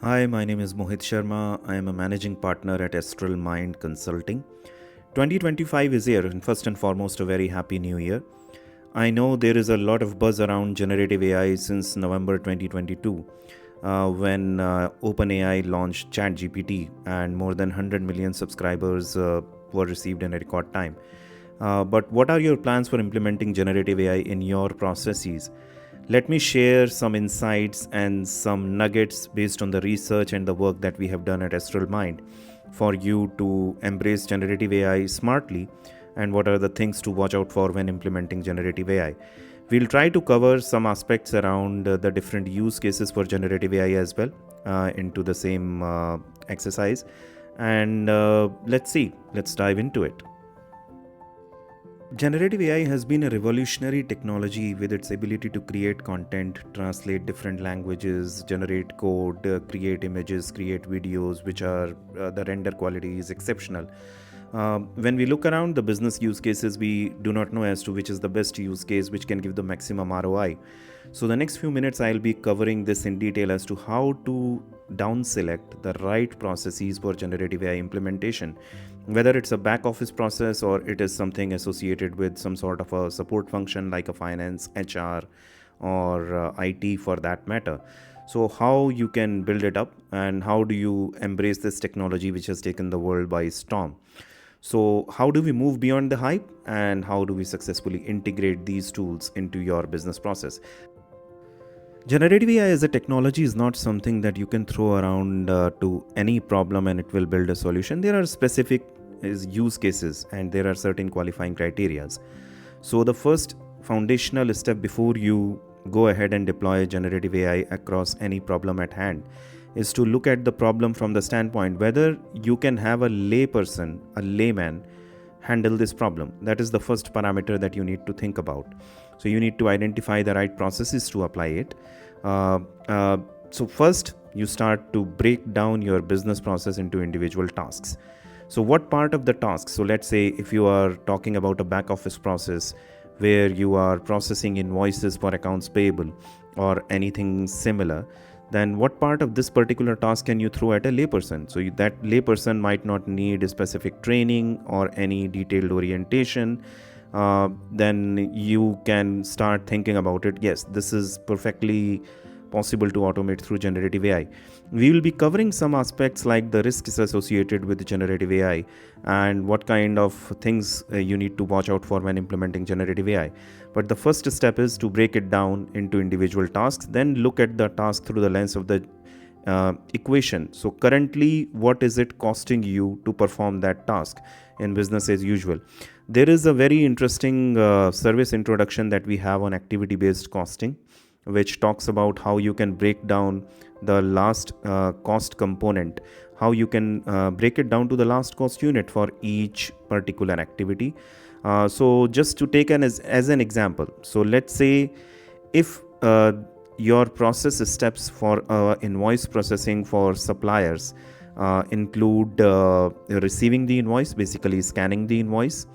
Hi, my name is Mohit Sharma. I am a managing partner at AstralMind Consulting. 2025 is here, and first and foremost, a very happy new year. I know there is a lot of buzz around generative AI since November 2022, when OpenAI launched ChatGPT, and more than 100 million subscribers were received in a record time. But what are your plans for implementing generative AI in your processes? Let me share some insights and some nuggets based on the research and the work that we have done at AstralMind for you to embrace generative AI smartly, and what are the things to watch out for when implementing generative AI. We'll try to cover some aspects around the different use cases for generative AI as well into the same exercise. And let's dive into it. Generative AI has been a revolutionary technology with its ability to create content, translate different languages, generate code, create images, create videos, which are the render quality is exceptional. When we look around the business use cases, we do not know as to which is the best use case which can give the maximum ROI. So, the next few minutes, I'll be covering this in detail as to how to down select the right processes for generative AI implementation, whether it's a back office process or it is something associated with some sort of a support function like a finance, HR, or IT for that matter. So, how you can build it up and how do you embrace this technology which has taken the world by storm? So, how do we move beyond the hype and how do we successfully integrate these tools into your business process? Generative AI as a technology is not something that you can throw around to any problem and it will build a solution. There are specific use cases and there are certain qualifying criterias. So the first foundational step before you go ahead and deploy generative AI across any problem at hand is to look at the problem from the standpoint whether you can have a layman handle this problem. That is the first parameter that you need to think about. So you need to identify the right processes to apply it. Uh, uh, so first you start to break down your business process into individual tasks. So what part of the task? So let's say if you are talking about a back office process where you are processing invoices for accounts payable or anything similar, then what part of this particular task can you throw at a layperson? So that layperson might not need a specific training or any detailed orientation. Then you can start thinking about it. Yes, this is perfectly possible to automate through generative AI. We will be covering some aspects like the risks associated with generative AI and what kind of things you need to watch out for when implementing generative AI. But the first step is to break it down into individual tasks, then look at the task through the lens of the equation. So, currently, what is it costing you to perform that task in business as usual? There is a very interesting service introduction that we have on activity based costing, which talks about how you can break down the last cost component, how you can break it down to the last cost unit for each particular activity. So just to take as an example, so let's say if your process steps for invoice processing for suppliers include receiving the invoice, basically scanning the invoice,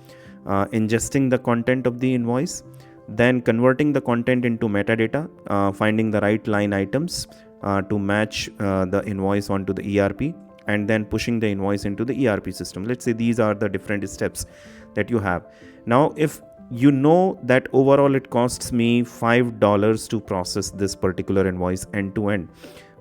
ingesting the content of the invoice, then converting the content into metadata, finding the right line items to match the invoice onto the ERP, and then pushing the invoice into the ERP system. Let's say these are the different steps that you have. Now, if you know that overall it costs me $5 to process this particular invoice end to end,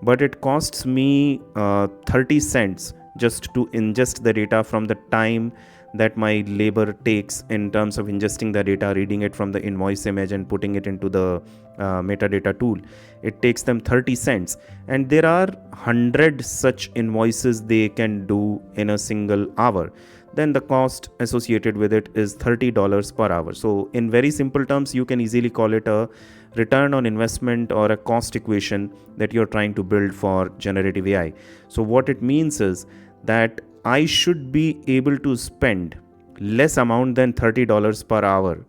but it costs me 30 cents just to ingest the data from the time that my labor takes in terms of ingesting the data, reading it from the invoice image and putting it into the metadata tool. It takes them 30 cents, and there are 100 such invoices they can do in a single hour. Then the cost associated with it is $30 per hour. So in very simple terms, you can easily call it a return on investment or a cost equation that you're trying to build for generative AI. So what it means is that I should be able to spend less amount than $30 per hour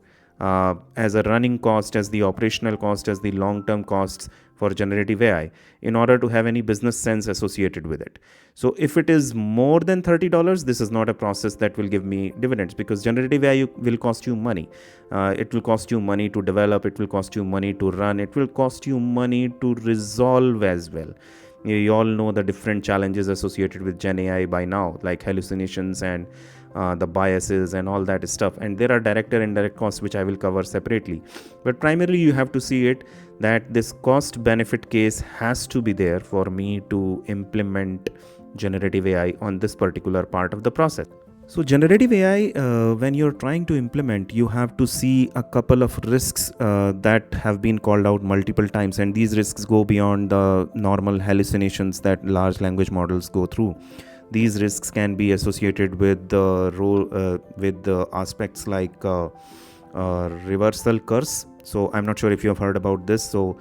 as a running cost, as the operational cost, as the long-term costs for generative AI in order to have any business sense associated with it. So if it is more than $30, this is not a process that will give me dividends, because generative AI will cost you money. It will cost you money to develop, it will cost you money to run, it will cost you money to resolve as well. You all know the different challenges associated with Gen AI by now, like hallucinations and the biases and all that stuff. And there are direct and indirect costs, which I will cover separately. But primarily, you have to see it that this cost benefit case has to be there for me to implement generative AI on this particular part of the process. So, generative AI, when you're trying to implement, you have to see a couple of risks that have been called out multiple times, and these risks go beyond the normal hallucinations that large language models go through. These risks can be associated with the role, with the aspects like reversal curse. So, I'm not sure if you have heard about this. So,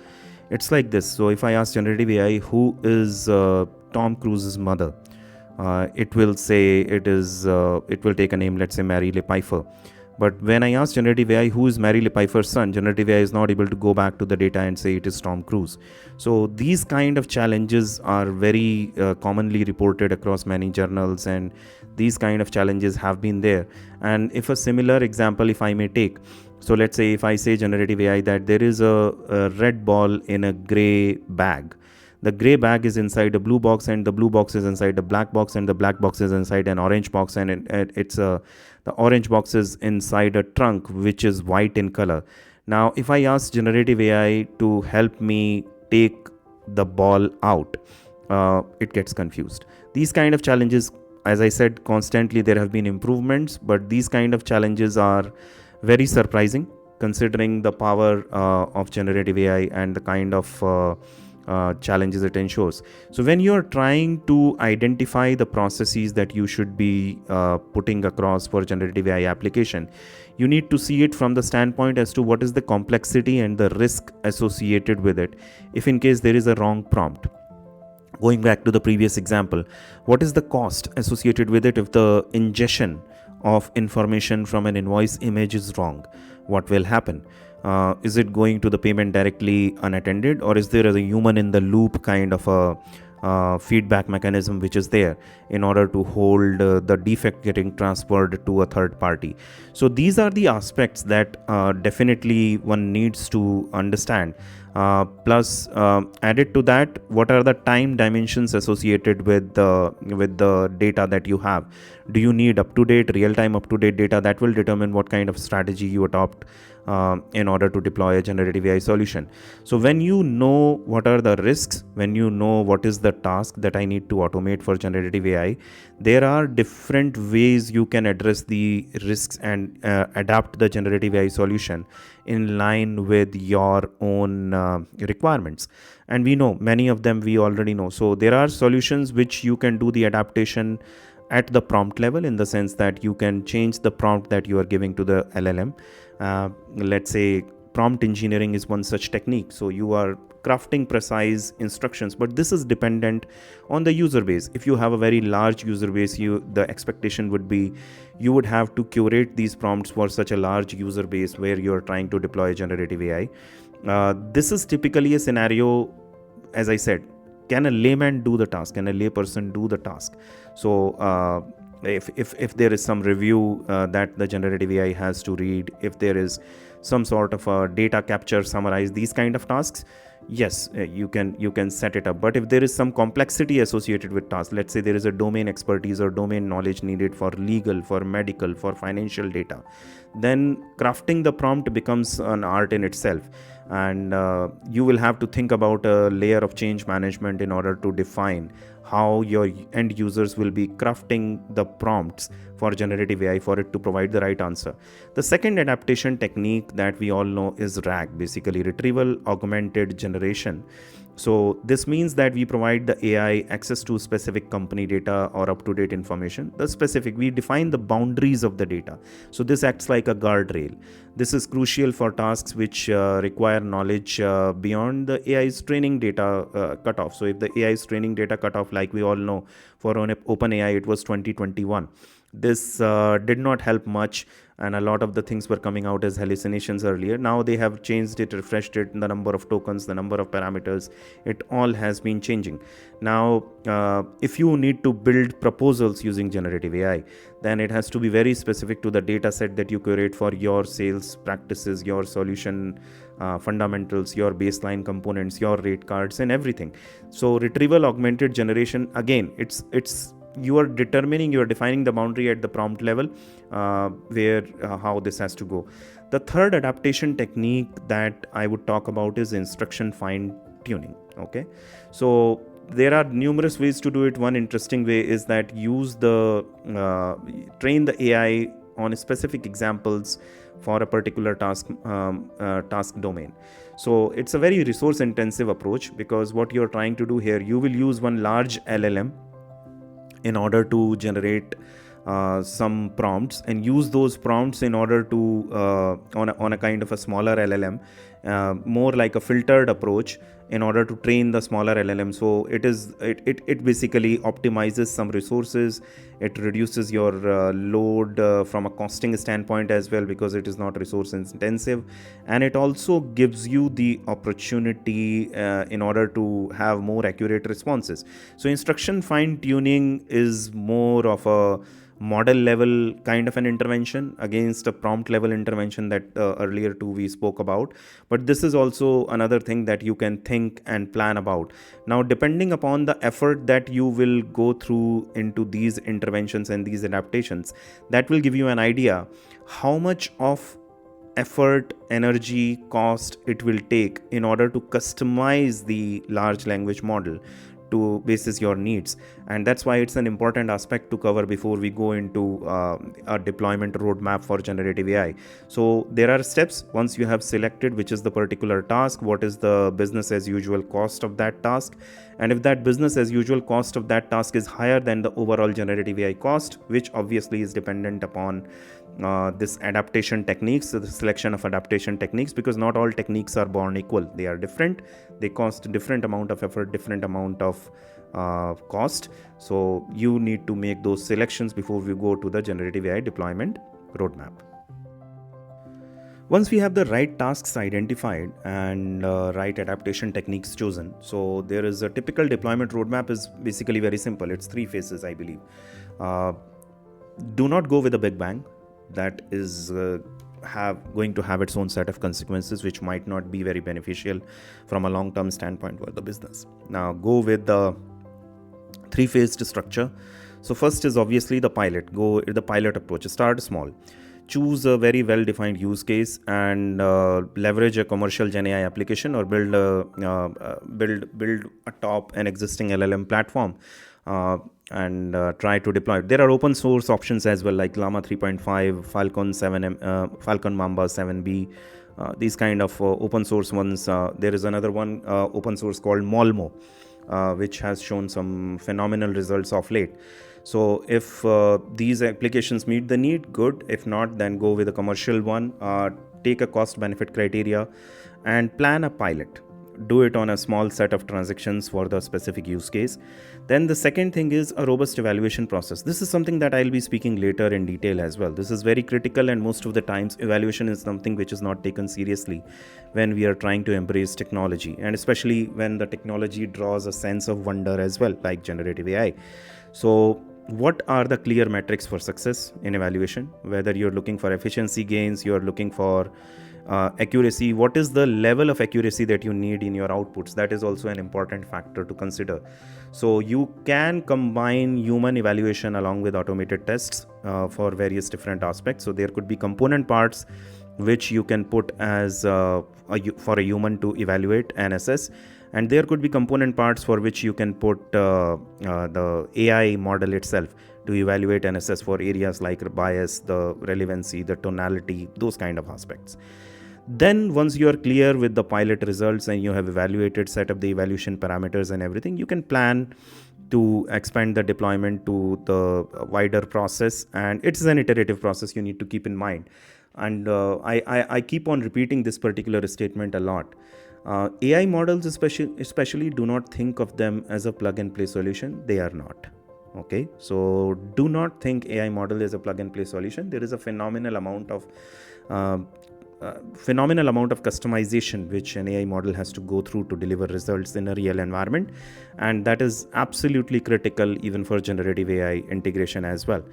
it's like this. So, if I ask generative AI, who is Tom Cruise's mother? It will say it will take a name, let's say Mary Lee Pfeiffer. But when I ask generative AI who is Mary Lee Pfeiffer's son, generative AI is not able to go back to the data and say it is Tom Cruise. So these kind of challenges are very commonly reported across many journals, and these kind of challenges have been there. And if a similar example, if I may take, so let's say if I say generative AI that there is a red ball in a gray bag. The gray bag is inside a blue box, and the blue box is inside a black box, and the black box is inside an orange box, and it's a the orange box is inside a trunk which is white in color. Now if I ask generative AI to help me take the ball out, it gets confused. These kind of challenges, as I said, constantly there have been improvements, but these kind of challenges are very surprising considering the power of generative AI and the kind of challenges it ensures. So when you're trying to identify the processes that you should be putting across for generative AI application, you need to see it from the standpoint as to what is the complexity and the risk associated with it if in case there is a wrong prompt. Going back to the previous example, what is the cost associated with it if the ingestion of information from an invoice image is wrong? What will happen? Is it going to the payment directly unattended, or is there a human in the loop kind of a feedback mechanism which is there in order to hold the defect getting transferred to a third party? So these are the aspects that definitely one needs to understand. Plus, added to that, what are the time dimensions associated with the data that you have? Do you need up-to-date, real-time up-to-date data? That will determine what kind of strategy you adopt in order to deploy a generative AI solution. So when you know what are the risks, when you know what is the task that I need to automate for generative AI, there are different ways you can address the risks and adapt the generative AI solution in line with your own requirements. And we know many of them, we already know. So there are solutions which you can do the adaptation at the prompt level, in the sense that you can change the prompt that you are giving to the LLM. Let's say prompt engineering is one such technique. So you are crafting precise instructions, but this is dependent on the user base. If you have a very large user base, the expectation would be you would have to curate these prompts for such a large user base where you are trying to deploy generative AI. This is typically a scenario, as I said, can a layman do the task? Can a layperson do the task? So if there is some review that the generative AI has to read, if there is some sort of a data capture, summarize, these kind of tasks, yes, you can set it up. But if there is some complexity associated with tasks, let's say there is a domain expertise or domain knowledge needed for legal, for medical, for financial data, then crafting the prompt becomes an art in itself. And you will have to think about a layer of change management in order to define how your end users will be crafting the prompts for generative AI for it to provide the right answer. The second adaptation technique that we all know is RAG, basically retrieval augmented generation. So this means that we provide the AI access to specific company data or up-to-date information. We define the boundaries of the data. So this acts like a guardrail. This is crucial for tasks which require knowledge beyond the AI's training data cutoff. So if the AI's training data cutoff, like we all know, for OpenAI, it was 2021. This did not help much, and a lot of the things were coming out as hallucinations earlier. Now they have changed it, refreshed it, the number of tokens, the number of parameters, it all has been changing. Now, if you need to build proposals using generative AI, then it has to be very specific to the data set that you curate for your sales practices, your solution fundamentals, your baseline components, your rate cards, and everything. So retrieval augmented generation, again, it's you are defining the boundary at the prompt level, where how this has to go. The third adaptation technique that I would talk about is instruction fine tuning. Okay, so there are numerous ways to do it. One interesting way is that train the AI on specific examples for a particular task domain. So it's a very resource intensive approach, because what you're trying to do here, you will use one large LLM in order to generate some prompts, and use those prompts in order to on a kind of a smaller LLM, more like a filtered approach, in order to train the smaller LLM. So it basically optimizes some resources. It reduces your load from a costing standpoint as well, because it is not resource intensive, and it also gives you the opportunity in order to have more accurate responses. So instruction fine tuning is more of a model level kind of an intervention against a prompt level intervention that earlier too we spoke about. But this is also another thing that you can think and plan about. Now, depending upon the effort that you will go through into these interventions and these adaptations, that will give you an idea how much of effort, energy, cost it will take in order to customize the large language model to basis your needs. And that's why it's an important aspect to cover before we go into a deployment roadmap for generative AI. So there are steps. Once you have selected which is the particular task, what is the business as usual cost of that task, and if that business as usual cost of that task is higher than the overall generative AI cost, which obviously is dependent upon this adaptation techniques, so the selection of adaptation techniques, because not all techniques are born equal. They are different, they cost different amount of effort, different amount of cost. So you need to make those selections before we go to the generative AI deployment roadmap. Once we have the right tasks identified and right adaptation techniques chosen, so there is a typical deployment roadmap is basically very simple. It's 3 phases, I believe. Do not go with a big bang. That is going to have its own set of consequences, which might not be very beneficial from a long-term standpoint for the business. Now, go with the 3-phased structure. So first is obviously the pilot. Go the pilot approach. Start small. Choose a very well-defined use case and leverage a commercial Gen AI application, or build atop an existing LLM platform. And try to deploy it. There are open source options as well, like Llama 3.5, Falcon Mamba 7B, these kind of open source ones. There is another one open source called Molmo, which has shown some phenomenal results of late. So if these applications meet the need, good. If not, then go with a commercial one. Take a cost benefit criteria and plan a pilot. Do it on a small set of transactions for the specific use case. Then the second thing is a robust evaluation process. This is something that I'll be speaking later in detail as well. This is very critical, and most of the times evaluation is something which is not taken seriously when we are trying to embrace technology, and especially when the technology draws a sense of wonder as well, like generative AI. So what are the clear metrics for success in evaluation? Whether you're looking for efficiency gains, you're looking for accuracy, what is the level of accuracy that you need in your outputs? That is also an important factor to consider. So you can combine human evaluation along with automated tests for various different aspects. So there could be component parts which you can put as for a human to evaluate and assess, and there could be component parts for which you can put the AI model itself to evaluate and assess for areas like bias, the relevancy, the tonality, those kind of aspects. Then once you are clear with the pilot results and you have evaluated, set up the evaluation parameters and everything, you can plan to expand the deployment to the wider process. And it's an iterative process, you need to keep in mind. And I keep on repeating this particular statement a lot. AI models especially do not think of them as a plug and play solution. They are not. Okay, so do not think AI model is a plug and play solution. There is a uh, phenomenal amount of customization which an AI model has to go through to deliver results in a real environment, and that is absolutely critical even for generative AI integration as well.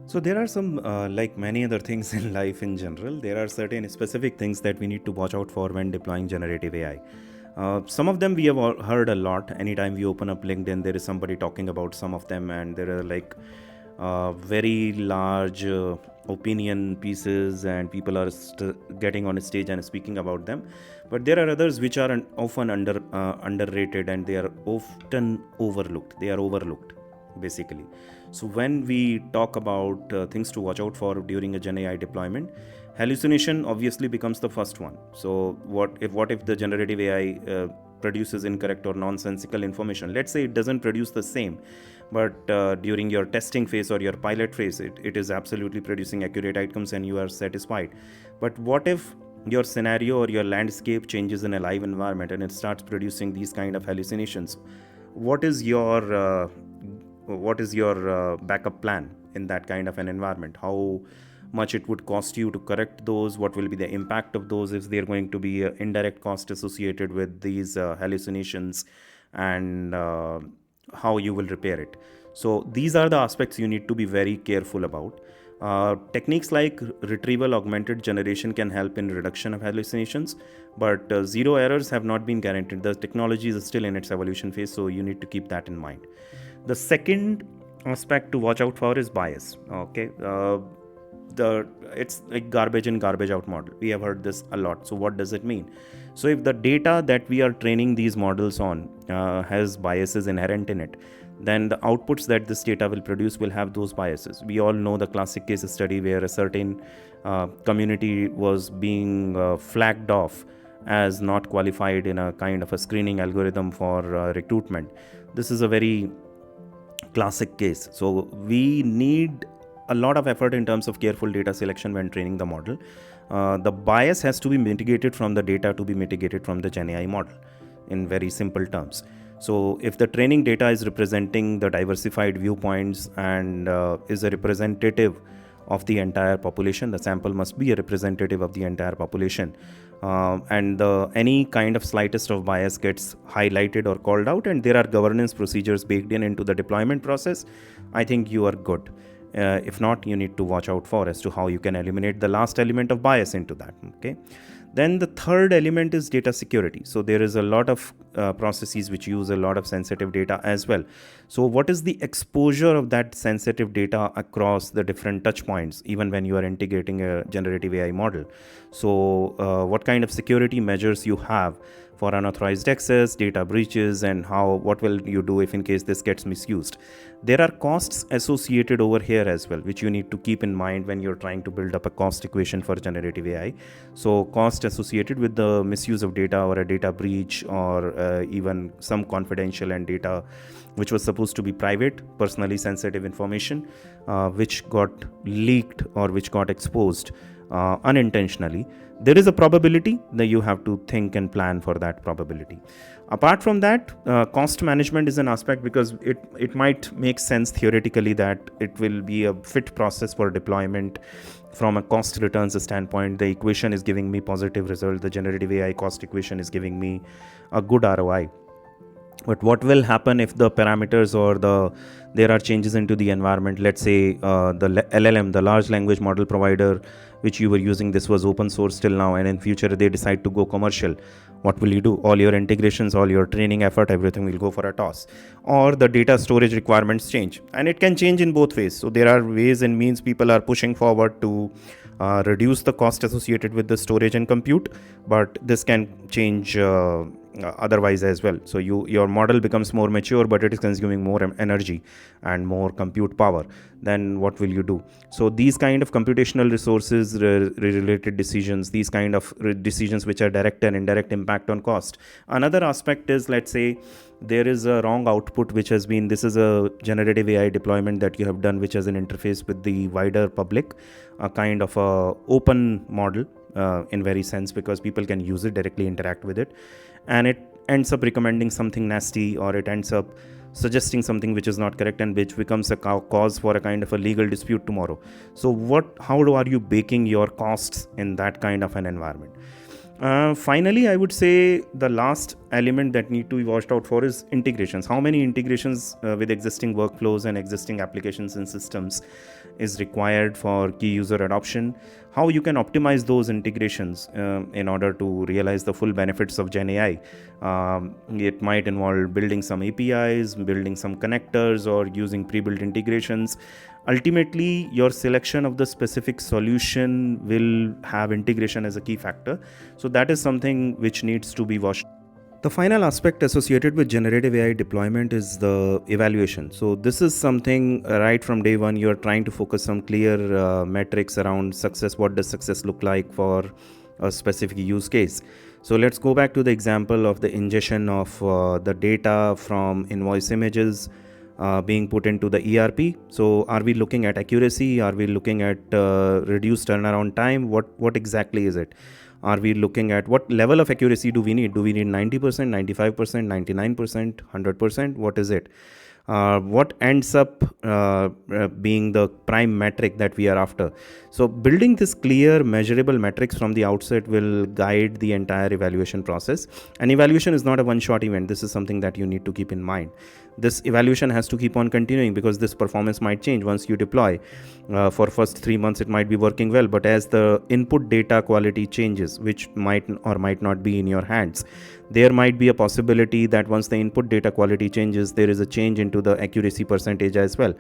So there are some, like many other things in life in general, there are certain specific things that we need to watch out for when deploying generative AI. Some of them we have all heard a lot. Anytime we open up LinkedIn, there is somebody talking about some of them, and there are like very large opinion pieces, and people are getting on a stage and speaking about them. But there are others which are often underrated, and they are often overlooked. They are overlooked, basically. So when we talk about things to watch out for during a Gen AI deployment, hallucination obviously becomes the first one. So what if the generative AI produces incorrect or nonsensical information? Let's say it doesn't produce the same, but during your testing phase or your pilot phase, it is absolutely producing accurate outcomes and you are satisfied. But what if your scenario or your landscape changes in a live environment and it starts producing these kind of hallucinations? What is your backup plan in that kind of an environment? How much it would cost you to correct those? What will be the impact of those? Is there going to be indirect cost associated with these hallucinations, and how you will repair it? So these are the aspects you need to be very careful about. Techniques like retrieval augmented generation can help in reduction of hallucinations, but zero errors have not been guaranteed. The technology is still in its evolution phase, so you need to keep that in mind. The second aspect to watch out for is bias. Okay, the it's like garbage in garbage out model. We have heard this a lot. So what does it mean? So if the data that we are training these models on has biases inherent in it, then the outputs that this data will produce will have those biases. We all know the classic case study where a certain community was being flagged off as not qualified in a kind of a screening algorithm for recruitment. This is a very classic case. So we need a lot of effort in terms of careful data selection when training the model. The bias has to be mitigated from the data to be mitigated from the Gen AI model, in very simple terms. So if the training data is representing the diversified viewpoints and is a representative of the entire population, the sample must be a representative of the entire population, and any kind of slightest of bias gets highlighted or called out, and there are governance procedures baked into the deployment process, I think you are good. If not, you need to watch out for as to how you can eliminate the last element of bias into that. Okay. Then the third element is data security. So there is a lot of processes which use a lot of sensitive data as well. So what is the exposure of that sensitive data across the different touch points, even when you are integrating a generative AI model? So what kind of security measures you have for unauthorized access, data breaches, and what will you do if in case this gets misused? There are costs associated over here as well, which you need to keep in mind when you're trying to build up a cost equation for generative AI. So cost associated with the misuse of data or a data breach, or even some confidential and data which was supposed to be private, personally sensitive information, which got leaked or which got exposed unintentionally. There is a probability that you have to think and plan for that probability. Apart from that, cost management is an aspect, because it might make sense theoretically that it will be a fit process for deployment. From a cost returns standpoint, the equation is giving me positive result. The generative AI cost equation is giving me a good ROI. But what will happen if the parameters or there are changes into the environment? Let's say the LLM, the large language model provider which you were using, this was open source till now, and in future they decide to go commercial. What will you do? All your integrations, all your training effort, everything will go for a toss. Or the data storage requirements change, and it can change in both ways. So there are ways and means people are pushing forward to reduce the cost associated with the storage and compute, but this can change otherwise as well. So your model becomes more mature, but it is consuming more energy and more compute power. Then what will you do? So these kind of computational resources related decisions, these kind of decisions which are direct and indirect impact on cost. Another aspect is, let's say there is a wrong output which has been, this is a generative AI deployment that you have done which has an interface with the wider public, a kind of a open model in very sense, because people can use it, directly interact with it, and ends up recommending something nasty, or it ends up suggesting something which is not correct, and which becomes a cause for a kind of a legal dispute tomorrow. So are you baking your costs in that kind of an environment? Finally, I would say the last element that need to be watched out for is integrations. How many integrations with existing workflows and existing applications and systems is required for key user adoption? How you can optimize those integrations in order to realize the full benefits of Gen AI. It might involve building some APIs, building some connectors, or using pre-built integrations. Ultimately, your selection of the specific solution will have integration as a key factor. So that is something which needs to be watched. The final aspect associated with generative AI deployment is the evaluation. So this is something right from day one, you're trying to focus on clear metrics around success. What does success look like for a specific use case? So let's go back to the example of the ingestion of the data from invoice images being put into the ERP. So are we looking at accuracy? Are we looking at reduced turnaround time? What exactly is it? Are we looking at what level of accuracy do we need? Do we need 90%, 95%, 99%, 100%? What is it? What ends up being the prime metric that we are after? So building this clear measurable metrics from the outset will guide the entire evaluation process. And evaluation is not a one-shot event. This is something that you need to keep in mind. This evaluation has to keep on continuing, because this performance might change once you deploy. For first 3 months it might be working well, but as the input data quality changes, which might or might not be in your hands, there might be a possibility that once the input data quality changes, there is a change into the accuracy percentage as well.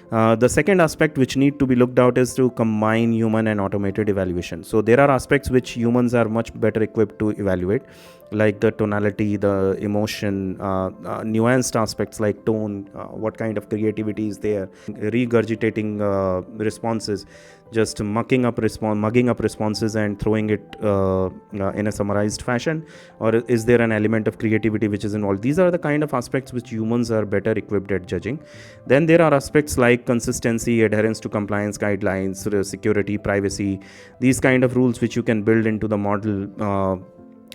The second aspect which need to be looked out is to combine human and automated evaluation. So there are aspects which humans are much better equipped to evaluate, like the tonality, the emotion, nuanced aspects like tone, what kind of creativity is there, regurgitating responses, just mugging up responses and throwing it in a summarized fashion, or is there an element of creativity which is involved? These are the kind of aspects which humans are better equipped at judging. Then there are aspects like consistency, adherence to compliance guidelines, security, privacy, these kind of rules which you can build into the model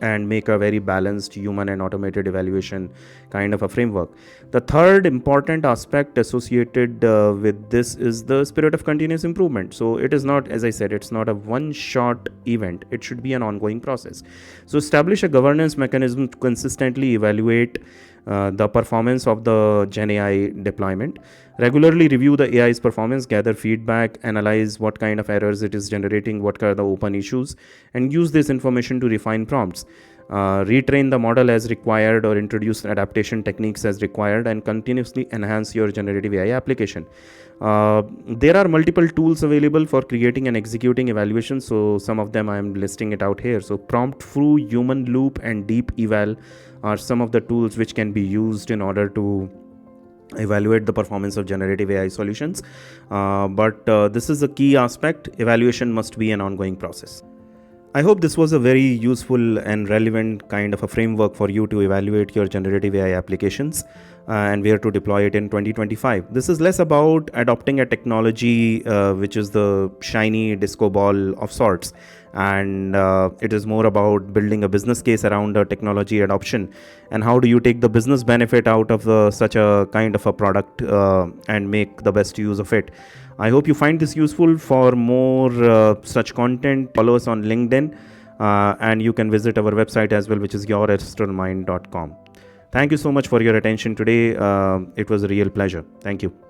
and make a very balanced human and automated evaluation kind of a framework. The third important aspect associated with this is the spirit of continuous improvement. So it is not, as I said, it's not a one-shot event. It should be an ongoing process. So establish a governance mechanism to consistently evaluate the performance of the Gen AI deployment. Regularly review the AI's performance, gather feedback, analyze what kind of errors it is generating, what are the open issues, and use this information to refine prompts. Retrain the model as required, or introduce adaptation techniques as required, and continuously enhance your generative AI application. There are multiple tools available for creating and executing evaluations. So some of them I am listing it out here. So prompt through, human loop, and deep eval are some of the tools which can be used in order to evaluate the performance of generative AI solutions. But this is a key aspect. Evaluation must be an ongoing process. I hope this was a very useful and relevant kind of a framework for you to evaluate your generative AI applications and where to deploy it in 2025. This is less about adopting a technology which is the shiny disco ball of sorts, and it is more about building a business case around a technology adoption, and how do you take the business benefit out of such a kind of a product and make the best use of it. I hope you find this useful. For more such content, follow us on LinkedIn, and you can visit our website as well, which is yourastralmind.com. Thank you so much for your attention today. It was a real pleasure. Thank you.